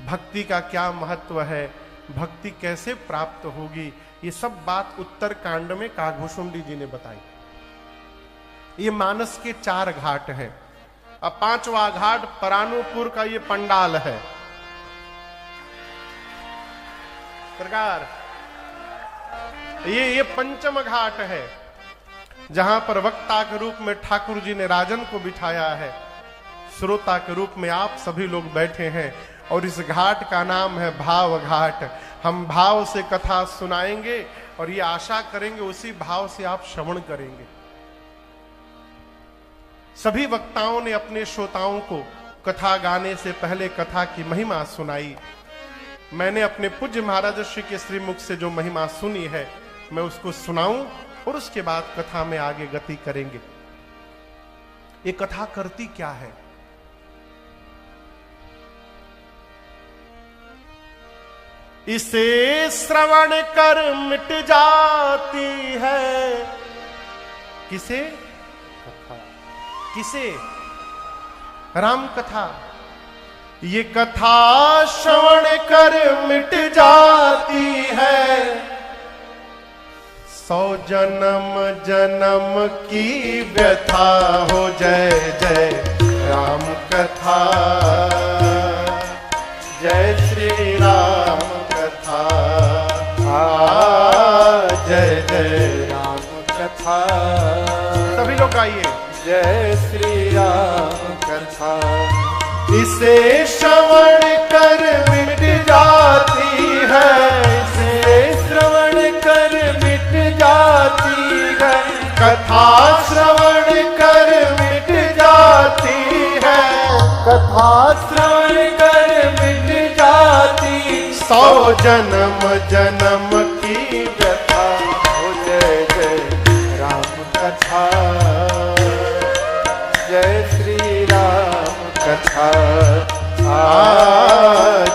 भक्ति का क्या महत्व है, भक्ति कैसे प्राप्त होगी, ये सब बात उत्तर कांड में काकभूषुंडी जी ने बताई। ये मानस के 4 घाट हैं। अब 5वां घाट परानुपुर का ये पंडाल है। सरकार ये 5वां घाट है, जहां पर वक्ता के रूप में ठाकुर जी ने राजन को बिठाया है, श्रोता के रूप में आप सभी लोग बैठे हैं, और इस घाट का नाम है भाव घाट। हम भाव से कथा सुनाएंगे और ये आशा करेंगे उसी भाव से आप श्रवण करेंगे। सभी वक्ताओं ने अपने श्रोताओं को कथा गाने से पहले कथा की महिमा सुनाई। मैंने अपने पूज्य महाराज श्री के श्रीमुख से जो महिमा सुनी है, मैं उसको सुनाऊं और उसके बाद कथा में आगे गति करेंगे। ये कथा करती क्या है? इसे श्रवण कर मिट जाती है। किसे? कथा। किसे? राम कथा। ये कथा श्रवण कर मिट जाती है, 100 जन्म जन्म की व्यथा हो। जय जय राम कथा, जय श्री राम कथा, जय जय राम कथा। सभी लोग आइए। जय श्री राम कथा, इसे श्रवण कर मिट जाती है, इसे श्रवण कर मिट जाती है, कथा श्रवण कर मिट जाती है, कथा श्रवण कर मिट जाती, 100 जन्म जन्म की व्यथा हो। जय जय राम कथा, जय श्री राम कथा,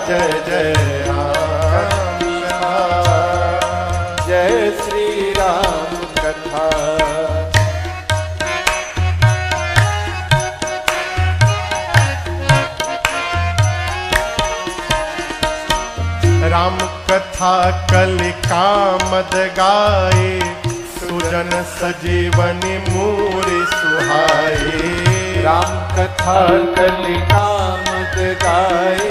जय जय राम कथा, जय श्री राम कथा। राम कथा कलिका मद गाए, सुजन सजीवनी मूरी सुहाए। राम कथा कलिका मद गाए,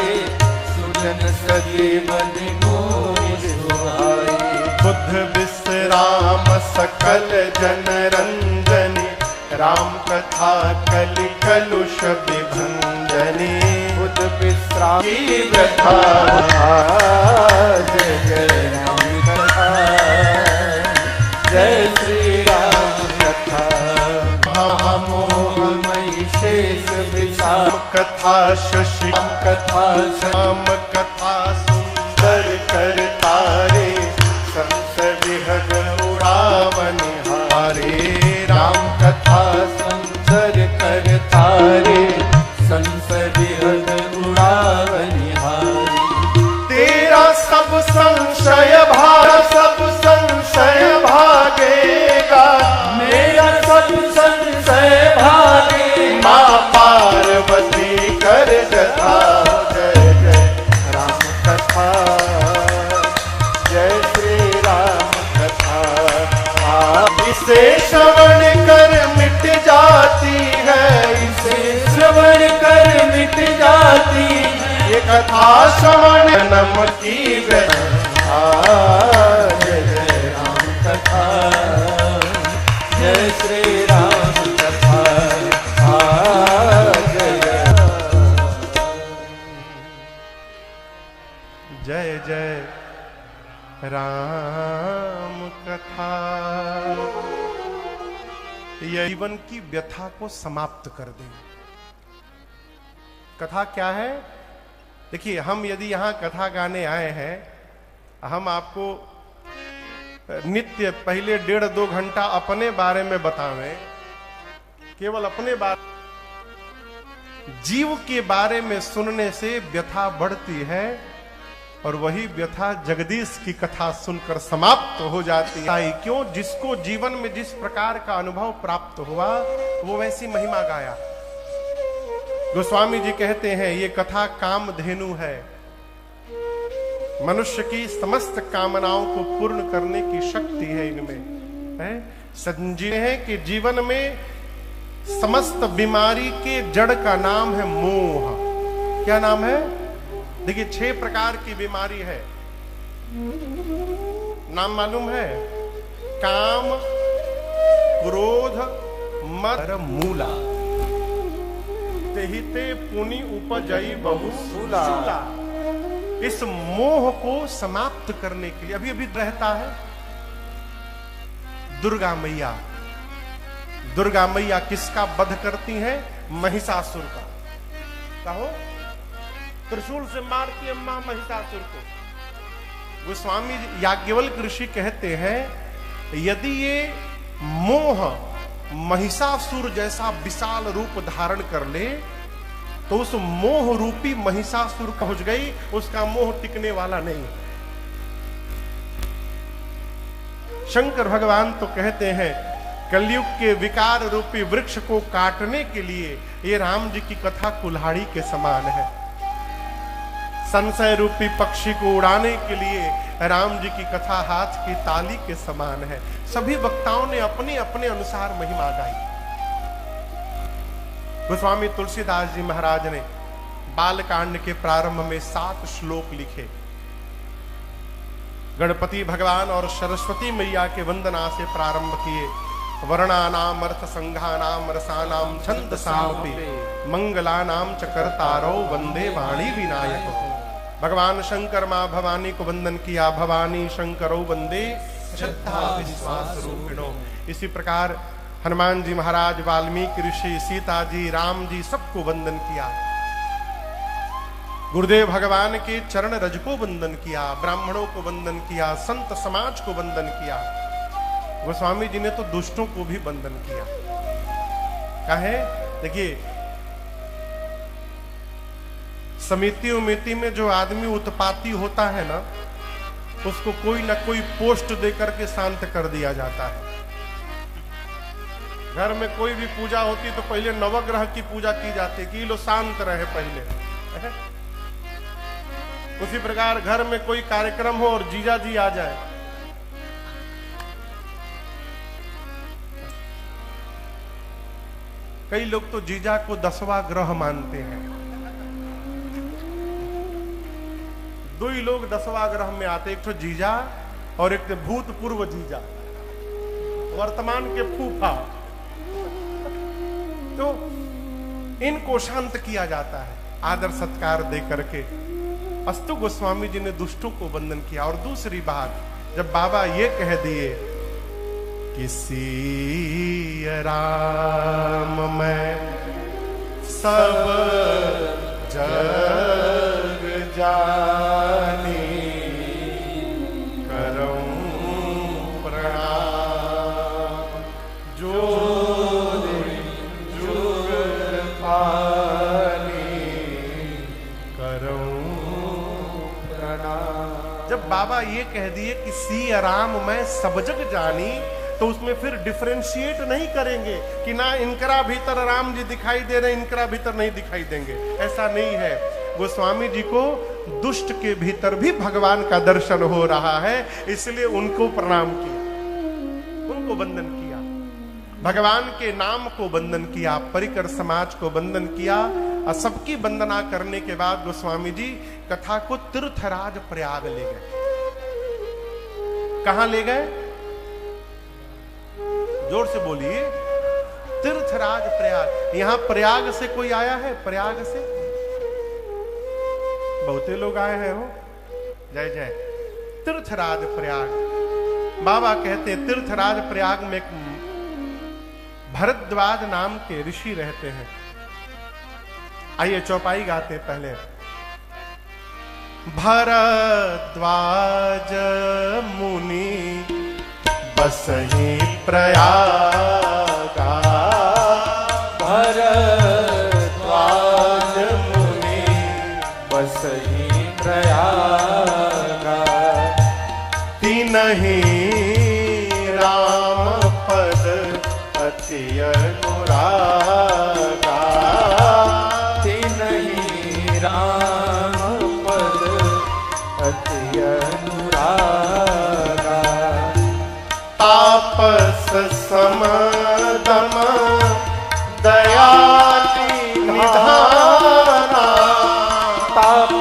सुजन सजीवनी मूरी सुहाए। बुद्ध विश्राम सकल जन रंजनी, राम कथा कलि कलुष विभंजनी। बुद्ध विश्राम की व्यथा, जय जय राम कथा, जय श्री राम कथा। मोहमयी शेष विषाम कथा शशि कथा श्याम कथा सुंदर कर तारे, संस विहग उड़ावनि हारे। राम कथा सुंदर कर तारे, संस विहग उड़ावनि हारे। तेरा सब संशय सब संशय भागेगा, मेरा सब संशय भागे। माँ पार्वती कर जथा। जय जय राम कथा, जय श्री राम कथा। इसे श्रवण कर मिट जाती है, इसे श्रवण कर मिट जाती, ये कथा श्रवण जन्म की व्यथा। जय जय राम कथा, जय श्री राम कथा, जय जय राम कथा। यह जीवन की व्यथा को समाप्त कर देंगे। कथा क्या है? देखिए, हम यदि यहां कथा गाने आए हैं, हम आपको नित्य पहले 1.5-2 घंटा अपने बारे में बतावें, केवल अपने बारे, जीव के बारे में सुनने से व्यथा बढ़ती है, और वही व्यथा जगदीश की कथा सुनकर समाप्त हो जाती है। क्यों? जिसको जीवन में जिस प्रकार का अनुभव प्राप्त हुआ, वो वैसी महिमा गाया। गोस्वामी जी कहते हैं, ये कथा कामधेनु है, मनुष्य की समस्त कामनाओं को पूर्ण करने की शक्ति है इनमें, है संजीव है कि जीवन में समस्त बीमारी के जड़ का नाम है मोह। क्या नाम है? देखिए 6 प्रकार की बीमारी है, नाम मालूम है? काम, क्रोध, मद, मूला। तेहिते पुनि उपजई बहु सूला। इस मोह को समाप्त करने के लिए अभी अभी रहता है दुर्गा मैया। दुर्गा मैया किसका वध करती हैं? महिषासुर का। कहो, त्रिशूल से मारती है मां महिषासुर को। गोस्वामी याज्ञवल्क ऋषि कहते हैं यदि ये मोह महिषासुर जैसा विशाल रूप धारण कर ले तो उस मोह रूपी महिषासुर पहुंच गई, उसका मोह टिकने वाला नहीं। शंकर भगवान तो कहते हैं कलयुग के विकार रूपी वृक्ष को काटने के लिए ये राम जी की कथा कुल्हाड़ी के समान है। संशय रूपी पक्षी को उड़ाने के लिए राम जी की कथा हाथ की ताली के समान है। सभी वक्ताओं ने अपने अपने अनुसार महिमा गाई। गोस्वामी तुलसीदास जी महाराज ने बालकांड के प्रारंभ में 7 श्लोक लिखे। गणपति भगवान और सरस्वती मैया के वंदना से प्रारंभ किए। वर्णानाम अर्थ संघानाम रसानाम छंदसामपि मंगलानाम च कर्तारो वंदे वाणी विनायक। भगवान शंकर मां भवानी को वंदन किया। भवानी शंकरो वंदे श्रद्धा विश्वास रूपिणो। इसी प्रकार हनुमान जी महाराज, वाल्मीकि ऋषि, सीता जी, राम जी सबको वंदन किया। गुरुदेव भगवान के चरण रज को वंदन किया, ब्राह्मणों को वंदन किया, संत समाज को वंदन किया। गोस्वामी जी ने तो दुष्टों को भी वंदन किया। काहे? देखिए समिति उमिति में जो आदमी उत्पाती होता है ना, उसको कोई ना कोई पोस्ट देकर के शांत कर दिया जाता है। घर में कोई भी पूजा होती तो पहले नवग्रह की पूजा की जाती कि लो शांत रहे पहले। उसी प्रकार घर में कोई कार्यक्रम हो और जीजा जी आ जाए, कई लोग तो जीजा को 10वां ग्रह मानते हैं। 2 ही लोग 10वां ग्रह में आते, एक तो जीजा और एक भूतपूर्व जीजा, वर्तमान के फूफा। तो इनको शांत किया जाता है आदर सत्कार दे करके। अस्तु गोस्वामी जी ने दुष्टों को वंदन किया। और दूसरी बात, जब बाबा ये कह दिए किसी राम में सब जग जानी, करऊं प्रणाम जो जुग पानी, करऊं प्रणाम। जब बाबा ये कह दिए कि सी राम में सब जग जानी, तो उसमें फिर डिफरेंशिएट नहीं करेंगे कि ना इनकरा भीतर राम जी दिखाई दे रहे, इनकरा भीतर नहीं दिखाई देंगे। ऐसा नहीं है। गोस्वामी जी को दुष्ट के भीतर भी भगवान का दर्शन हो रहा है, इसलिए उनको प्रणाम किया, उनको वंदन किया, भगवान के नाम को वंदन किया, परिकर समाज को वंदन किया। और सबकी वंदना करने के बाद गोस्वामी जी कथा को तीर्थराज प्रयाग ले गए। कहां ले गए? जोर से बोलिए। तीर्थराज प्रयाग। यहां प्रयाग से कोई आया है? प्रयाग से बहुते लोग आए हैं हो। जय जय। तीर्थराज प्रयाग। बाबा कहते हैं तीर्थराज प्रयाग में एक भरद्वाज नाम के ऋषि रहते हैं। आइए चौपाई गाते पहले। भरद्वाज मुनि बसहि प्रयागा, भरद्वाज मुनि बसहि प्रयागा, तिनहि राम पद अति अनुरागा, तिनहि राम पद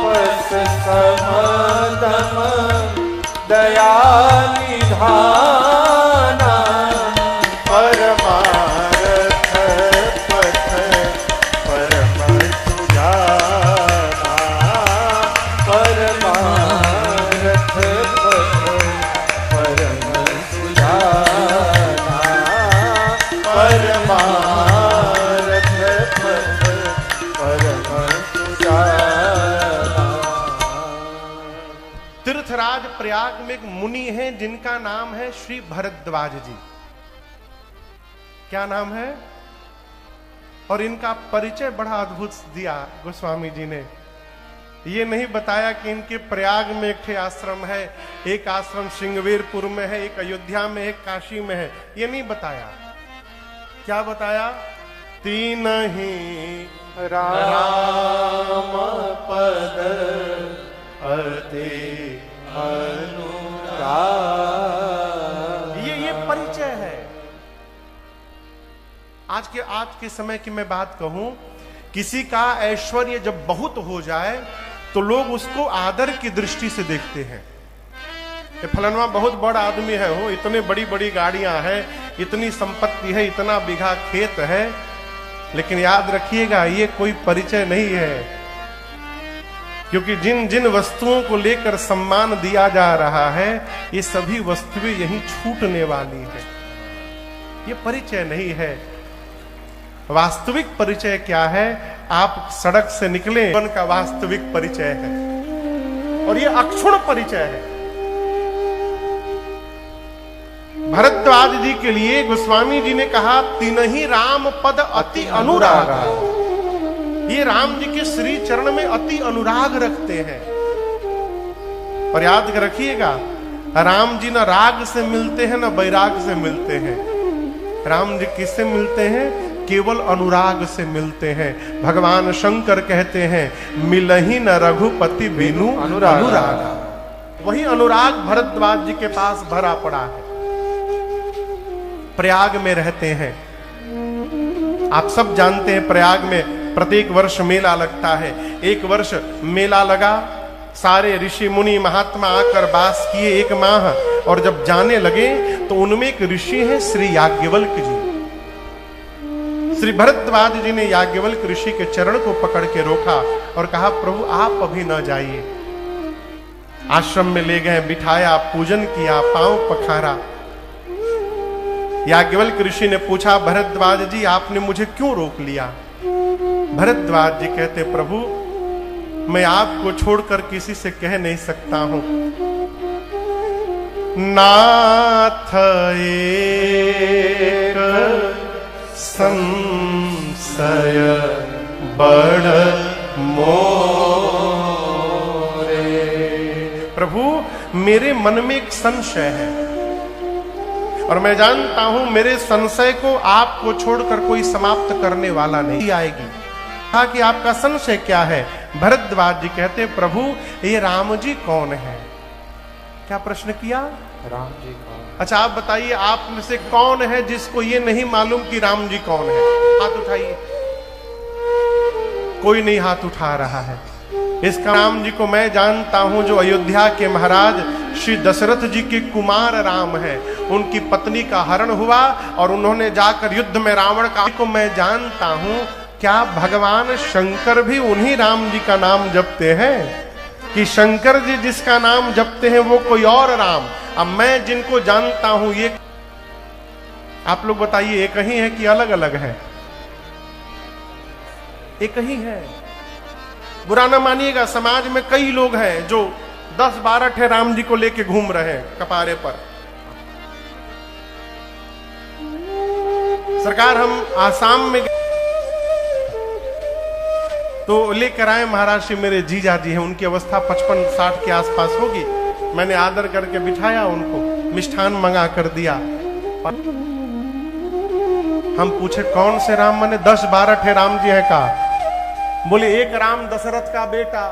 तापस समदम दया निधाना परमार्थ पथ परम सुजाना परमार्थ पथ परम सुजाना परमार्थ पथ परम सुजाना। तीर्थराज प्रयाग में एक मुनि हैं जिनका नाम है श्री भरद्वाज जी। क्या नाम है? और इनका परिचय बड़ा अद्भुत दिया गोस्वामी जी ने। ये नहीं बताया कि इनके प्रयाग में एक ठे आश्रम है, एक आश्रम श्रृंगवेरपुर में है, एक अयोध्या में, एक काशी में है। ये नहीं बताया। क्या बताया? तीन ही राम पद अति अनुराग। ये परिचय है। आज के समय की मैं बात कहूं, किसी का ऐश्वर्य जब बहुत हो जाए तो लोग उसको आदर की दृष्टि से देखते हैं। ये फलनवा बहुत बड़ा आदमी है, हो इतने बड़ी बड़ी गाड़ियां हैं, इतनी संपत्ति है, इतना बीघा खेत है। लेकिन याद रखिएगा, ये कोई परिचय नहीं है। क्योंकि जिन जिन वस्तुओं को लेकर सम्मान दिया जा रहा है, ये सभी वस्तुएं यहीं छूटने वाली है। ये परिचय नहीं है। वास्तविक परिचय क्या है? आप सड़क से निकले, जीवन का वास्तविक परिचय है, और ये अक्षुण परिचय है। भरद्वाज जी के लिए गोस्वामी जी ने कहा, तीन ही राम पद अति अनुराग। ये राम जी के श्री चरण में अति अनुराग रखते हैं। और याद रखिएगा, राम जी न राग से मिलते हैं न वैराग से मिलते हैं। राम जी किससे मिलते हैं? केवल अनुराग से मिलते हैं। भगवान शंकर कहते हैं, मिलहि न रघुपति बिनु अनुराग। वही अनुराग भरद्वाज जी के पास भरा पड़ा है। प्रयाग में रहते हैं। आप सब जानते हैं, प्रयाग में प्रत्येक वर्ष मेला लगता है। एक वर्ष मेला लगा, सारे ऋषि मुनि महात्मा आकर वास किए 1 माह, और जब जाने लगे तो उनमें एक ऋषि है श्री याज्ञवल्क्य जी। श्री भरद्वाज जी ने याज्ञवल्क्य ऋषि के चरण को पकड़ के रोका और कहा, प्रभु आप अभी न जाइए। आश्रम में ले गए, बिठाया, पूजन किया, पांव पखारा। याज्ञवल्क्य ऋषि ने पूछा, भरद्वाज जी आपने मुझे क्यों रोक लिया? भरद्वाज जी कहते, प्रभु मैं आपको छोड़कर किसी से कह नहीं सकता हूं। नाथ एक संशय बड़ मोरे। प्रभु मेरे मन में एक संशय है, और मैं जानता हूं मेरे संशय को आपको छोड़कर कोई समाप्त करने वाला नहीं आएगी। कहा कि आपका संशय क्या है? भरद्वाज जी कहते, प्रभु ये राम जी कौन है? क्या प्रश्न किया? राम जी कौन? अच्छा आप बताइए, आप में से कौन है जिसको ये नहीं मालूम कि राम जी कौन है? हाथ उठाइए। कोई नहीं हाथ उठा रहा है। इसका राम जी को मैं जानता हूं, जो अयोध्या के महाराज श्री दशरथ जी के कुमार राम हैं। उनकी पत्नी का हरण हुआ और उन्होंने जाकर युद्ध में रावण को मैं जानता हूं। क्या भगवान शंकर भी उन्हीं राम जी का नाम जपते हैं? कि शंकर जी जिसका नाम जपते हैं वो कोई और राम? अब मैं जिनको जानता हूं, ये आप लोग बताइए, एक ही है कि अलग अलग है? एक ही है। बुरा ना मानिएगा, समाज में कई लोग हैं जो 10-12 ठे राम जी को लेके घूम रहे हैं कपारे पर। सरकार हम आसाम में तो लेकर आए महाराष्ट्र मेरे जीजा जी हैं, उनकी अवस्था 55-60 के आसपास होगी। मैंने आदर करके बिठाया, उनको मिष्ठान मंगा कर दिया। हम पूछे कौन से राम? मैंने 10-12 ठे राम जी है का? बोले एक राम दशरथ का बेटा,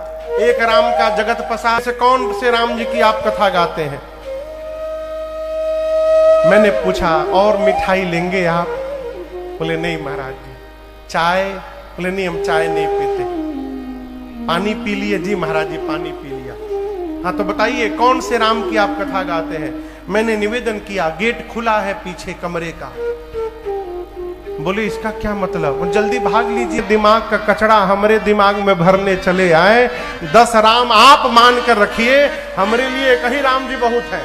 एक राम का जगत पसार। से कौन से राम जी की आप कथा गाते हैं? मैंने पूछा और मिठाई लेंगे आप? बोले नहीं महाराज जी। चाय? बोले नहीं हम चाय नहीं पीते। पानी पी लिए? जी महाराज जी पानी पी लिया। हाँ तो बताइए कौन से राम की आप कथा गाते हैं? मैंने निवेदन किया, गेट खुला है पीछे कमरे का। बोले इसका क्या मतलब? जल्दी भाग लीजिए, दिमाग का कचरा हमारे दिमाग में भरने चले आए। 10 राम आप मान कर रखिए, हमारे लिए एक ही राम जी बहुत है।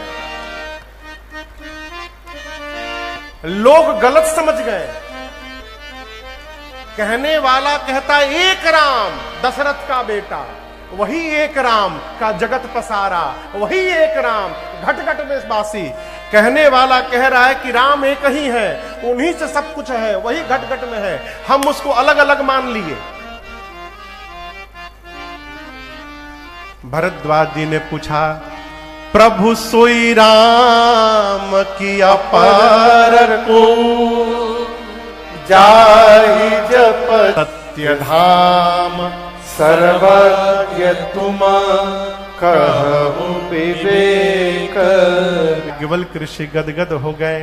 लोग गलत समझ गए। कहने वाला कहता एक राम दशरथ का बेटा, वही एक राम का जगत पसारा, वही एक राम घट घट में वासी। कहने वाला कह रहा है कि राम एक ही है, उन्हीं से सब कुछ है, वही घट घट में है, हम उसको अलग अलग मान लिए। भरद्वाज जी ने पूछा, प्रभु सोई राम की अपार को जाहि जप सत्य धाम, सर्वज्ञ तुम कहु विवेक। केवल कृषि गदगद हो गए।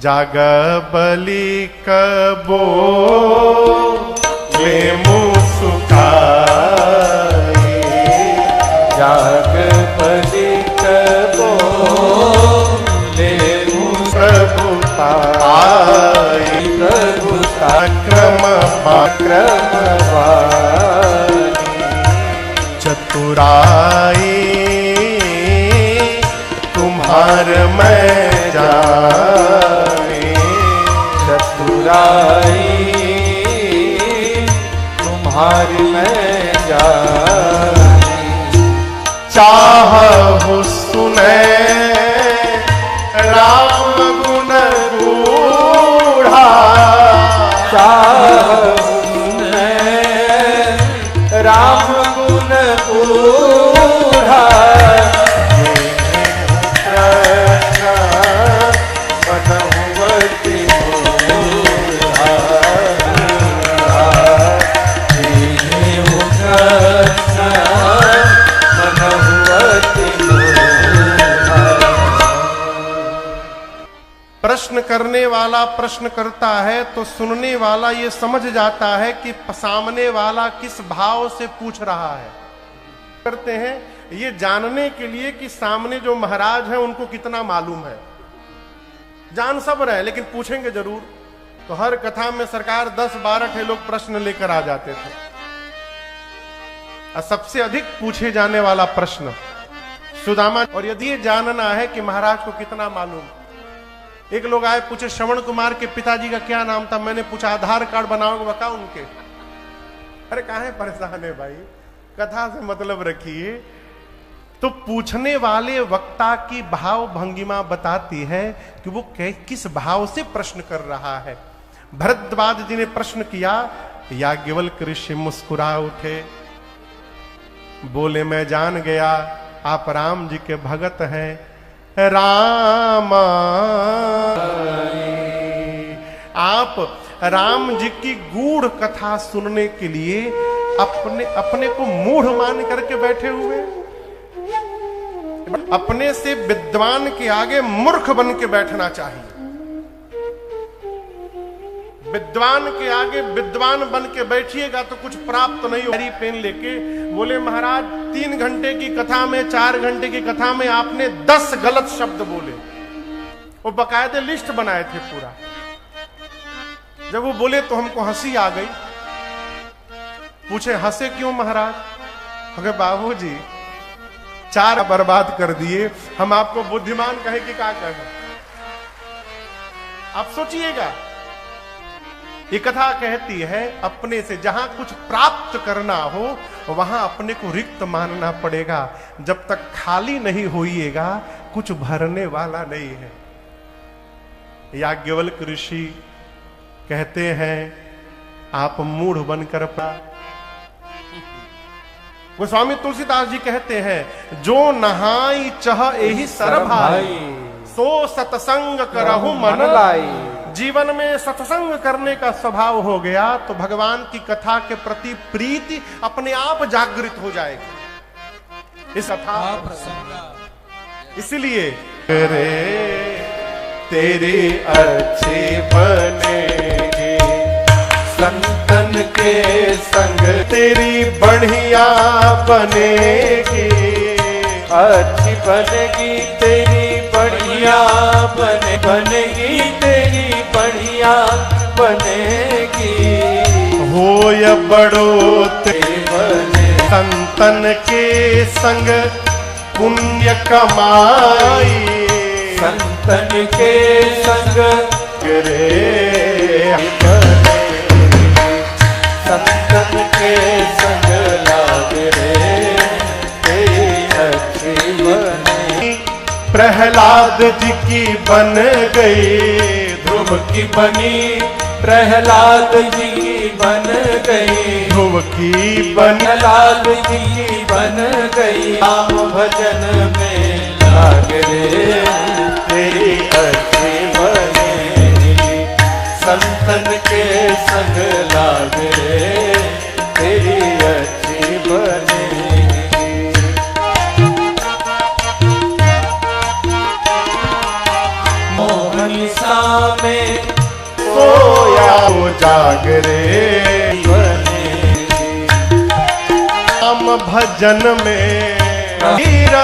जाग बलि कबो वे मुस्काए, जाग बलि कबो ले प्रभुता प्रभुता क्रम चतुराई तुम्हार मैं जाने, चतुराई तुम्हारी मैं जानी। चाहु सुने राम गुण गूढ़ा, चाहु सुने राम गुण गूढ़ा। मनहुवति मूढ़ा, मनहुवति मूढ़ा। प्रश्न करने वाला प्रश्न करता है तो सुनने वाला ये समझ जाता है कि सामने वाला किस भाव से पूछ रहा है। करते हैं ये जानने के लिए कि सामने जो महाराज है उनको कितना मालूम है। जान सब रहे लेकिन पूछेंगे जरूर। तो हर कथा में सरकार 10-12 लोग प्रश्न लेकर आ जाते थे। और सबसे अधिक पूछे जाने वाला प्रश्न सुदामा। और यदि ये जानना है कि महाराज को कितना मालूम, एक लोग आए पूछे श्रवण कुमार के पिताजी का क्या नाम था? मैंने पूछा आधार कार्ड बनाओगे? बता उनके। अरे काहे परेशान है भाई, कथा से मतलब रखिए। तो पूछने वाले वक्ता की भाव भंगिमा बताती है कि वो किस भाव से प्रश्न कर रहा है। भरद्वाज जी ने प्रश्न किया, याज्ञवल्क्य ऋषि मुस्कुरा उठे, बोले मैं जान गया आप राम जी के भगत हैं। राम आप राम जी की गूढ़ कथा सुनने के लिए अपने को मूढ़ मान करके बैठे हुए। अपने से विद्वान के आगे मूर्ख बन के बैठना चाहिए। विद्वान के आगे विद्वान बन के बैठिएगा तो कुछ प्राप्त नहीं हो। पेन लेके बोले महाराज 3 घंटे की कथा में 4 घंटे की कथा में आपने 10 गलत शब्द बोले। वो बकायदे लिस्ट बनाए थे पूरा। जब वो बोले तो हमको हंसी आ गई। पूछे हंसे क्यों महाराज? अरे बाबूजी 4 बर्बाद कर दिए, हम आपको बुद्धिमान कहे कि क्या कहें? आप सोचिएगा। ये कथा कहती है अपने से जहां कुछ प्राप्त करना हो वहां अपने को रिक्त मानना पड़ेगा। जब तक खाली नहीं होइएगा कुछ भरने वाला नहीं है। याज्ञवल्क्य ऋषि कहते हैं आप मूढ़ बनकर गोस्वामी तुलसीदास जी कहते हैं जो नहाई चह एहि सर भाई, सो सत्संग करहु मन लाई। जीवन में सत्संग करने का स्वभाव हो गया तो भगवान की कथा के प्रति प्रीति अपने आप जागृत हो जाएगी। इस कथा इसलिए तेरी अच्छी बनेगी संतन के संग तेरी बढ़िया बनेगी, अच्छी बनेगी तेरी बढ़िया बनेगी तेरी बढ़िया बनेगी। हो या बड़ो बने संतन के संग पुण्य कमाई, संतन के संग रे संतन के संग लाग रे तेरी अच्छी बने। प्रहलाद जी की बन गई, ध्रुव की बनी प्रहलाद जी की बन गई, ध्रुव की बन प्रहलाद जी की बन गई। राम भजन में लाग रे तेरी अच्छी बनेगी, संतन के संग लाग रे तेरी अच्छी बनेगी। मोहन सा में सोया हो जाग रे, राम भजन में वीर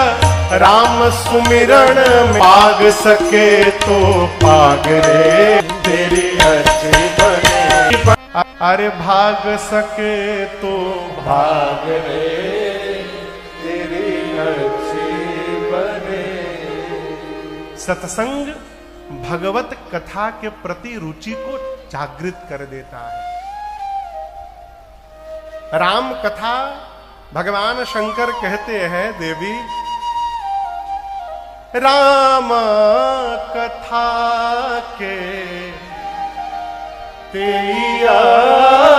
राम सुमिरण में पाग सके तो पाग रे तेरी अच्छी बने। अरे भाग सके तो भाग रे तेरी अच्छी बने। सत्संग भगवत कथा के प्रति रुचि को जागृत कर देता है। राम कथा भगवान शंकर कहते हैं, देवी राम कथा के तेई अधिकारी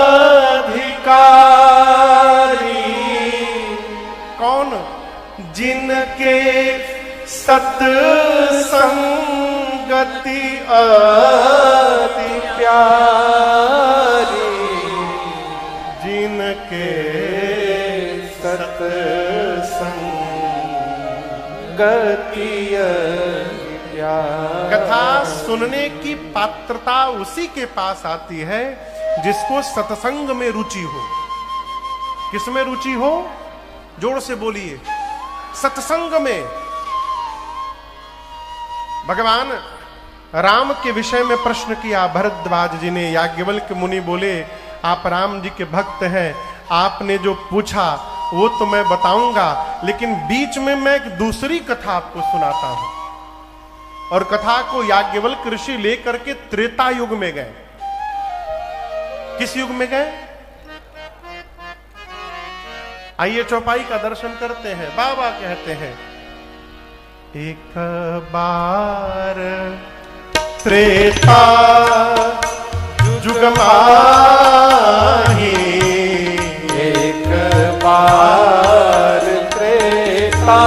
कौन? जिनके सत्संगति अति प्यारी, जिनके गति कथा सुनने की पात्रता उसी के पास आती है जिसको सत्संग में रुचि हो। किसमें रुचि हो? जोर से बोलिए, सत्संग में। भगवान राम के विषय में प्रश्न किया भरद्वाज जी ने। याज्ञवल्क्य मुनि बोले, आप राम जी के भक्त हैं, आपने जो पूछा वो तो मैं बताऊंगा, लेकिन बीच में मैं एक दूसरी कथा आपको सुनाता हूं। और कथा को याज्ञवल्क्य ऋषि लेकर के त्रेता युग में गए। किस युग में गए? आइए चौपाई का दर्शन करते हैं। बाबा कहते हैं, एक बार त्रेता युग माही, एक बार त्रेता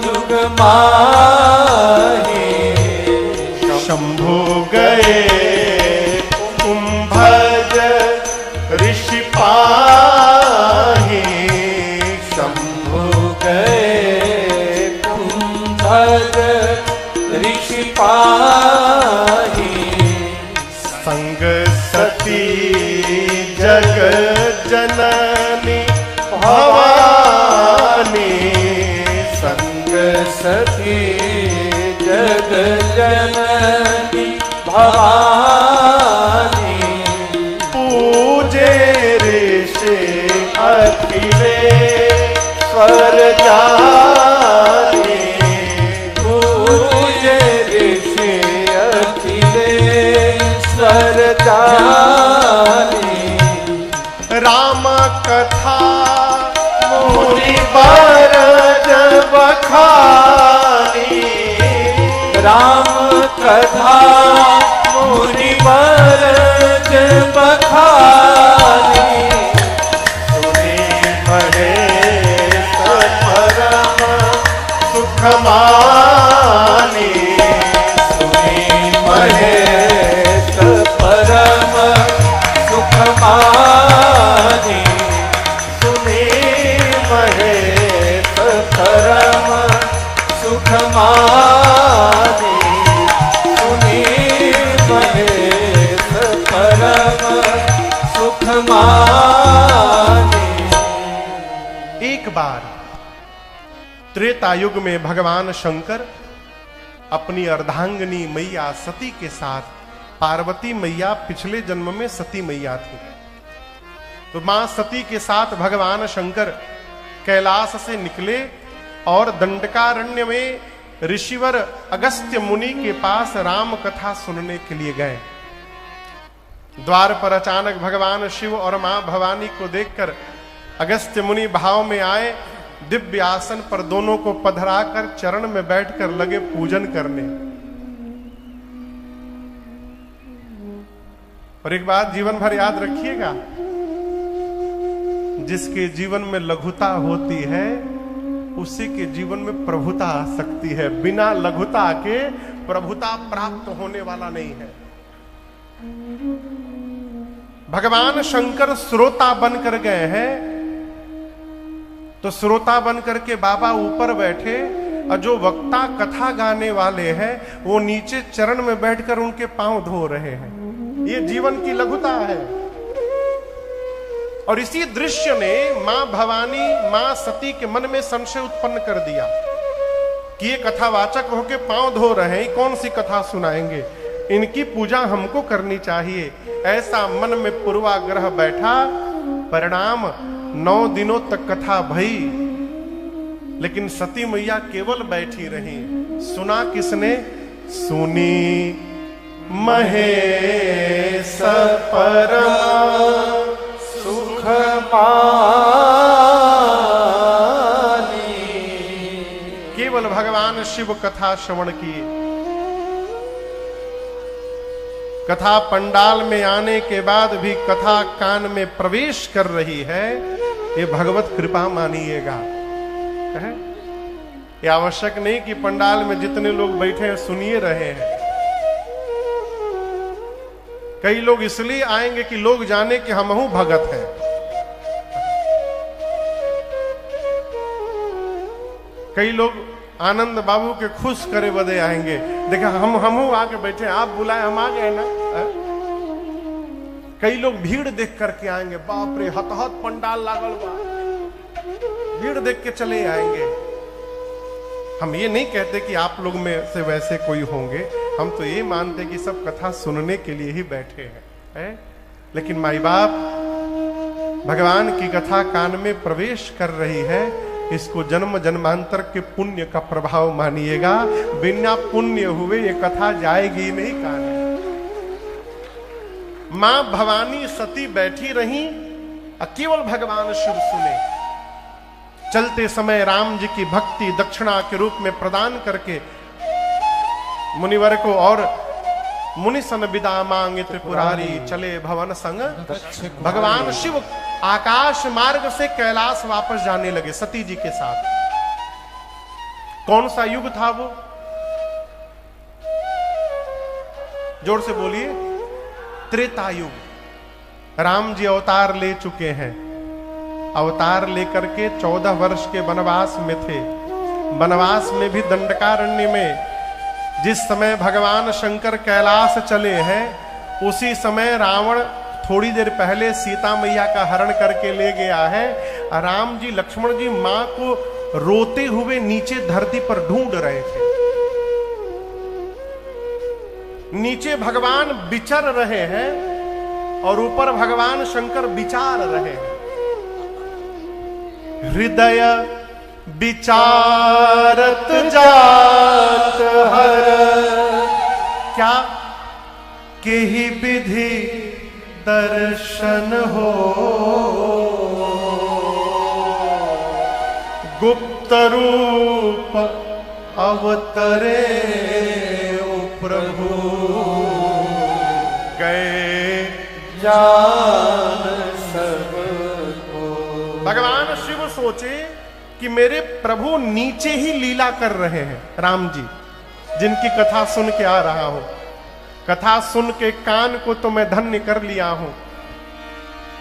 युग माही, शंभु गए कुंभज ऋषि पाही, शंभु गए कुंभज ऋषि पाही, संग सती जग जननी भवानी, संग सती जग जननी भवानी, पूजे ऋषि अखिले स्वर जानी, पूजे ऋषि अखिलेश्वर जानी, राम कथा मुनि बरज बखानी, राम कथा मुनि बरज बखानी, सुनी महेश परम सुख मानी, सुनी महेश परम सुख मानी, सुनी महेश परम सुख मानी, सुनी महेश परम सुख बार त्रेता युग में भगवान शंकर अपनी अर्धांगिनी मैया सती के साथ, पार्वती मैया पिछले जन्म में सती मैया थी, तो मां सती के साथ भगवान शंकर कैलाश से निकले और दंडकारण्य में ऋषिवर अगस्त्य मुनि के पास राम कथा सुनने के लिए गए। द्वार पर अचानक भगवान शिव और मां भवानी को देखकर अगस्त्य मुनि भाव में आए। दिव्य आसन पर दोनों को पधराकर चरण में बैठकर लगे पूजन करने। और एक बात जीवन भर याद रखिएगा, जिसके जीवन में लघुता होती है उसी के जीवन में प्रभुता आ सकती है। बिना लघुता के प्रभुता प्राप्त होने वाला नहीं है। भगवान शंकर श्रोता बनकर गए हैं, तो श्रोता बनकर के बाबा ऊपर बैठे और जो वक्ता कथा गाने वाले हैं वो नीचे चरण में बैठकर उनके पांव धो रहे हैं। ये जीवन की लघुता है। और इसी दृश्य ने मां भवानी, मां सती के मन में संशय उत्पन्न कर दिया कि ये कथावाचक होके पांव धो रहे हैं, कौन सी कथा सुनाएंगे, इनकी पूजा हमको करनी चाहिए। ऐसा मन में पूर्वाग्रह बैठा। परिणाम 9 दिनों तक कथा भई, लेकिन सती मैया केवल बैठी रही। सुना किसने? सुनी महेश परम सुख पानी। केवल भगवान शिव कथा श्रवण किए। कथा पंडाल में आने के बाद भी कथा कान में प्रवेश कर रही है, ये भगवत कृपा मानिएगा। ये आवश्यक नहीं कि पंडाल में जितने लोग बैठे हैं सुनिए रहे हैं। कई लोग इसलिए आएंगे कि लोग जाने कि हमहू भगत हैं। कई लोग आनंद बाबू के खुश करे बदे आएंगे। देखा हमहू आके बैठे, आप बुलाए हम आ गए ना। कई लोग भीड़ देख करके आएंगे, बाप रे हतहत पंडाल लागल बा, भीड़ देख के चले आएंगे। हम ये नहीं कहते कि आप लोग में से वैसे कोई होंगे, हम तो ये मानते कि सब कथा सुनने के लिए ही बैठे हैं। लेकिन माई बाप भगवान की कथा कान में प्रवेश कर रही है, इसको जन्म जन्मांतर के पुण्य का प्रभाव मानिएगा। बिना पुण्य हुए ये कथा जाएगी नहीं कान में। मां भवानी सती बैठी रही, केवल भगवान शिव सुने। चलते समय राम जी की भक्ति दक्षिणा के रूप में प्रदान करके मुनिवर को और मुनि सन विदा मांगे त्रिपुरारी, चले भवन संग। भगवान शिव आकाश मार्ग से कैलाश वापस जाने लगे सती जी के साथ। कौन सा युग था वो? जोर से बोलिए। त्रेता युग। राम जी अवतार ले चुके हैं। अवतार लेकर के 14 वर्ष के वनवास में थे। वनवास में भी दंडकारण्य में जिस समय भगवान शंकर कैलाश चले हैं, उसी समय रावण थोड़ी देर पहले सीता मैया का हरण करके ले गया है। राम जी लक्ष्मण जी मां को रोते हुए नीचे धरती पर ढूंढ रहे थे। नीचे भगवान विचर रहे हैं और ऊपर भगवान शंकर विचार रहे हैं। हृदय विचारत जात हर, क्या के ही विधि दर्शन हो। गुप्त रूप अवतरे ओ प्रभु, गए जान सबको। भगवान शिव सोचे कि मेरे प्रभु नीचे ही लीला कर रहे हैं। राम जी जिनकी कथा सुन के आ रहा हूं, कथा सुन के कान को तो मैं धन्य कर लिया हूं।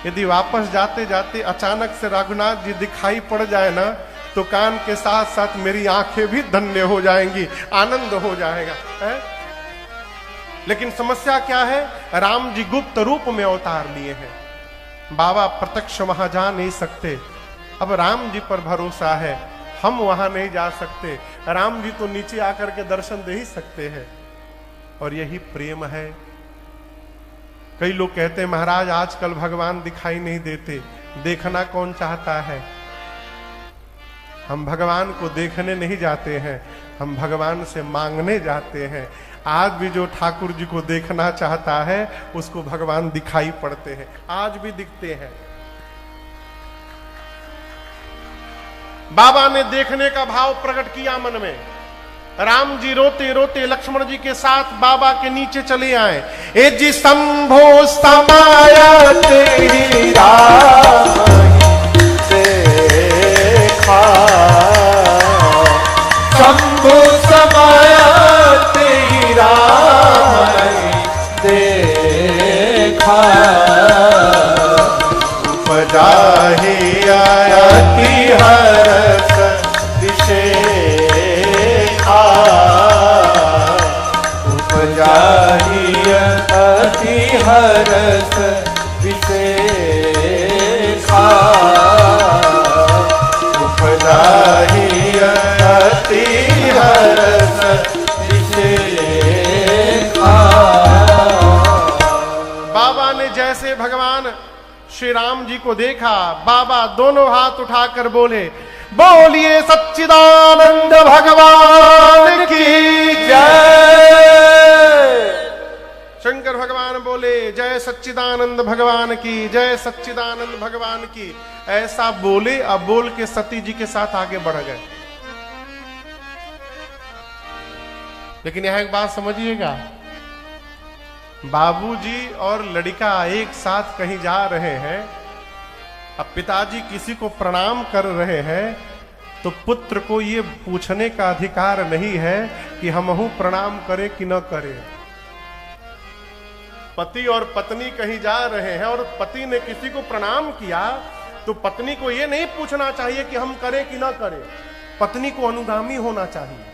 यदि वापस जाते जाते अचानक से रघुनाथ जी दिखाई पड़ जाए ना, तो कान के साथ साथ मेरी आंखें भी धन्य हो जाएंगी, आनंद हो जाएगा है? लेकिन समस्या क्या है? राम जी गुप्त रूप में अवतार लिए हैं। बाबा प्रत्यक्ष वहां जा नहीं सकते। अब राम जी पर भरोसा है, हम वहां नहीं जा सकते, राम जी तो नीचे आकर के दर्शन दे ही सकते हैं। और यही प्रेम है। कई लोग कहते हैं महाराज आजकल भगवान दिखाई नहीं देते, देखना कौन चाहता है? हम भगवान को देखने नहीं जाते हैं, हम भगवान से मांगने जाते हैं। आज भी जो ठाकुर जी को देखना चाहता है उसको भगवान दिखाई पड़ते हैं, आज भी दिखते हैं। बाबा ने देखने का भाव प्रकट किया मन में। राम जी रोते रोते लक्ष्मण जी के साथ बाबा के नीचे चले आए। ए जी शंभो समाया तेरा देखा, शंभु समाया तेरा देखा, उपजा ही अति हरस विशेखा, उपजा ही अति हरस विशेखा, उपजा ही अति हरस विशेखा। बाबा ने जैसे भगवान श्री राम जी को देखा, बाबा दोनों हाथ उठाकर बोले, बोलिए सच्चिदानंद भगवान की जय। शंकर भगवान बोले, जय सच्चिदानंद भगवान की, जय सच्चिदानंद भगवान की। ऐसा बोले, अब बोल के सती जी के साथ आगे बढ़ गए। लेकिन यहां एक बात समझिएगा, बाबूजी और लड़का एक साथ कहीं जा रहे हैं, अब पिताजी किसी को प्रणाम कर रहे हैं, तो पुत्र को ये पूछने का अधिकार नहीं है कि हमहू प्रणाम करें कि न करें। पति और पत्नी कहीं जा रहे हैं और पति ने किसी को प्रणाम किया, तो पत्नी को ये नहीं पूछना चाहिए कि हम करें कि न करें, पत्नी को अनुगामी होना चाहिए।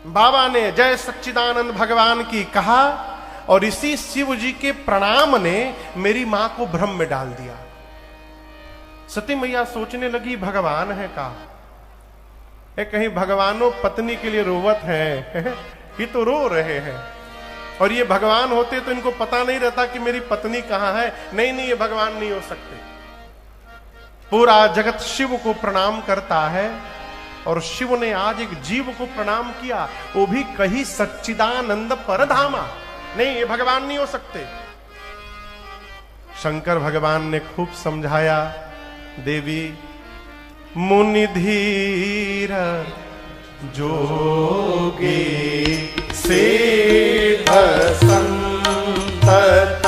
बाबा ने जय सच्चिदानंद भगवान की कहा, और इसी शिव जी के प्रणाम ने मेरी मां को भ्रम में डाल दिया। सती मैया सोचने लगी भगवान है का, कहीं भगवानों पत्नी के लिए रोवत है, ये तो रो रहे हैं, और ये भगवान होते तो इनको पता नहीं रहता कि मेरी पत्नी कहां है। नहीं, ये भगवान नहीं हो सकते। पूरा जगत शिव को प्रणाम करता है, और शिव ने आज एक जीव को प्रणाम किया, वो भी कही सच्चिदानंद परधामा। नहीं, ये भगवान नहीं हो सकते। शंकर भगवान ने खूब समझाया, देवी मुनि धीर जोगी सिद्ध संतत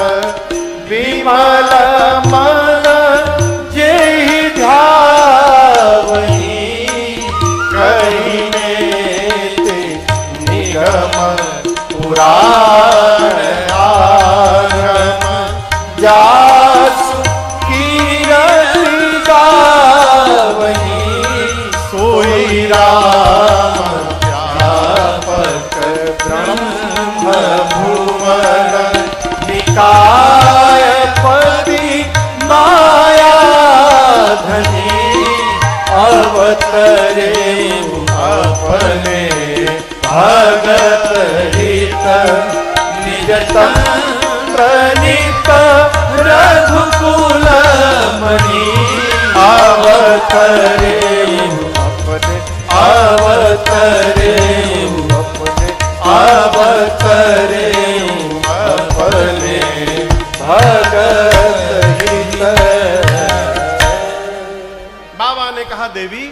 विमल मन जेहि ध्यावहि, कहिने ते निगम पुराण आगम, जासु कीरति गावहि, सोई राम व्यापक ब्रह्म भुवन निकाय पति माया धनी, अवतरे अपने भगत हित, निज तंत्र नित रघुकुल मणि, अवतरे अपने, अवतरे अपने, अवतरे अपने भगत हित। बाबा ने कहा, देवी